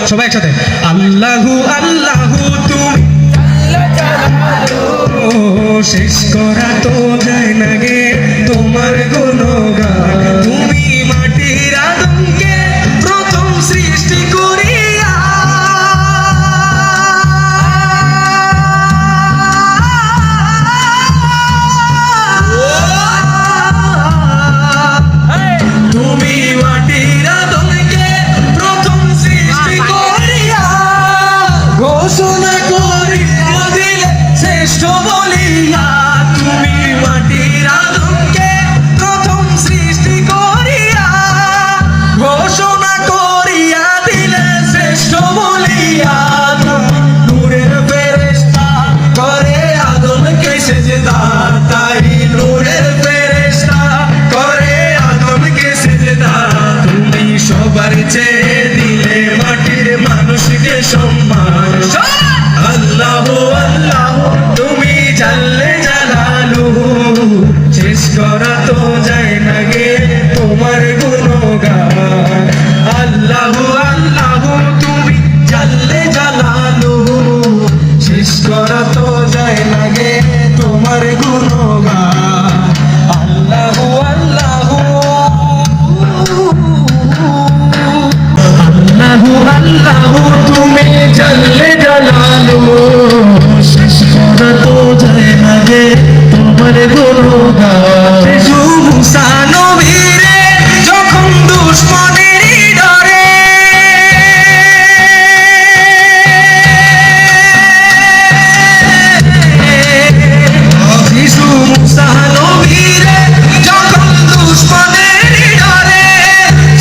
সবাই একসাথে আল্লাহু আল্লাহু তুমি শেষ করা তো যায় না গে তোমার গুণগান তুমি মাটির আদমকে প্রথম সৃষ্টি করিয়া তুমি মাটির আদমকে প্রথম সৃষ্টি করিয়া ঘোষণা করিয়া দিলে শ্রেষ্ঠ বলিয়া তুমি মাটির আদমকে প্রথম সৃষ্টি করিয়া ঘোষণা করিয়া দিলে শ্রেষ্ঠ বলিয়া নূরের ফেরেশতা করে আদমকে সেজদা তাই নূরের ফেরেশতা করে আদমকে সেজদা তুমি সবার চেয়ে দিলে মাটির মানুষকে সম্মান আল্লাহ আল্লাহ তুমি জানলে জালালু শেষ করা তো যায় না গে তোমার গুণগান আল্লাহ আল্লাহ তুমি জানলে জালালু শেষ করা তো যায় না গে তোমার গুণগান আল্লাহ আল্লাহ আল্লাহ তুমি জানলে জালালু শেষ করা তো যায় না গে তোমার গুণগান শিশু মুসা নবীরে যখন দুশমনেরই ডরে শিশু মুসা নবীরে যখন দুশমনেরই ডরে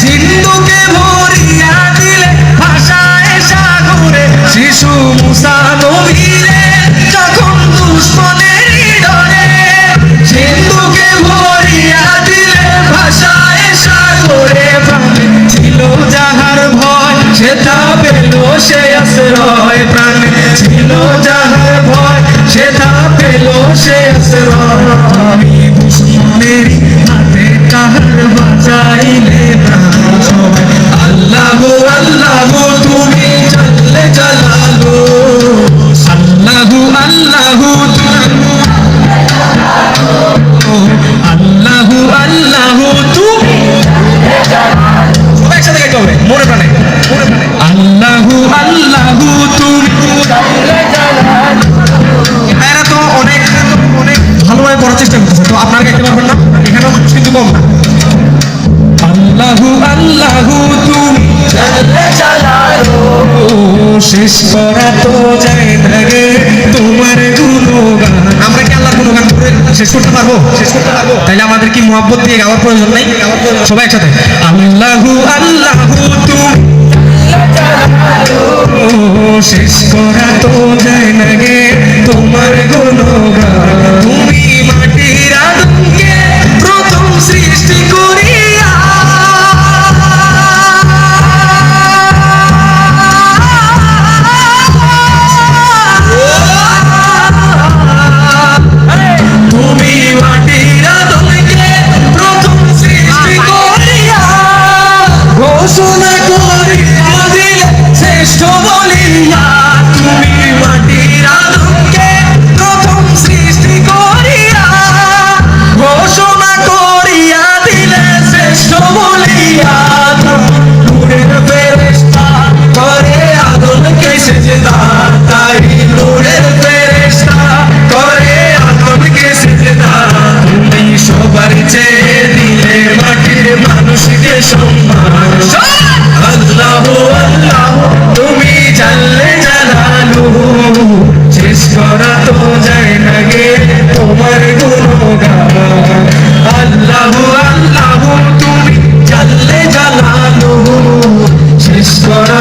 সিন্ধুকে ভরিয়া দিলে ভাষায় সাগরে শিশু মুসা নবীরে যখন দুশমনেরই ডরে সিন্ধুকে ভরিয়া দিলে ভাষায় সাগরে প্রাণে ছিল যাহার ভয় সেটা পেল সে আশ্রয় প্রাণে ছিল যাহার ভয় সেটা পেল সে আশ্রয় আমি দুশমনেরই হাতে কাহার বাঁচাইলে প্রাণ সবাই আল্লাহ আল্লাহ তুমি জানলে জালালু আল্লাহ আল্লাহ আল্লাহ আল্লাহ তুমি একসাথে গাইতে হবে মনে প্রাণে আল্লাহ আল্লাহ তুমি এরা তো অনেক অনেক ভালোভাবে পড়ার চেষ্টা করতেছে তো আপনারা গাইতে পারবেন না এখানেও মানুষ কিন্তু কম না আল্লাহ আল্লাহ তুমি জানলে জালালু শেষ করা তো যায় না গে তোমার গুণগান আমরা কি আল্লাহর গুণগান করে শেষ করতে পারবো তাইলে আমাদের কি মুহাব্বত দিয়ে গাওয়ার প্রয়োজন নাই সবাই একসাথে আল্লাহ আল্লাহ তুমি শেষ করা তো যায় না গে তোমার গুণগান তুমি মাটির আদমকে প্রথম সৃষ্টি করিয়া তুমি মাটির আদমকে প্রথম সৃষ্টি করিয়া ঘোষণা করিয়া দিলে শ্রেষ্ঠ বলিয়া তুমি মাটির আদমকে প্রথম সৃষ্টি করিয়া ঘোষণা করিয়া দিলে শ্রেষ্ঠ বলিয়া নূরের ফেরেশতা করে আদমকে সেজদা তাই নূরের ফেরেশতা করে আদমকে সেজদা তুমি সবার চেয়ে দিলে মাটির মানুষকে সম্মান আল্লাহ আল্লাহ তুমি জানলে জালালু শেষ করা তো যায় না গে তোমার গুণগান আল্লাহ আল্লাহ তুমি জানলে জালালু শেষ করা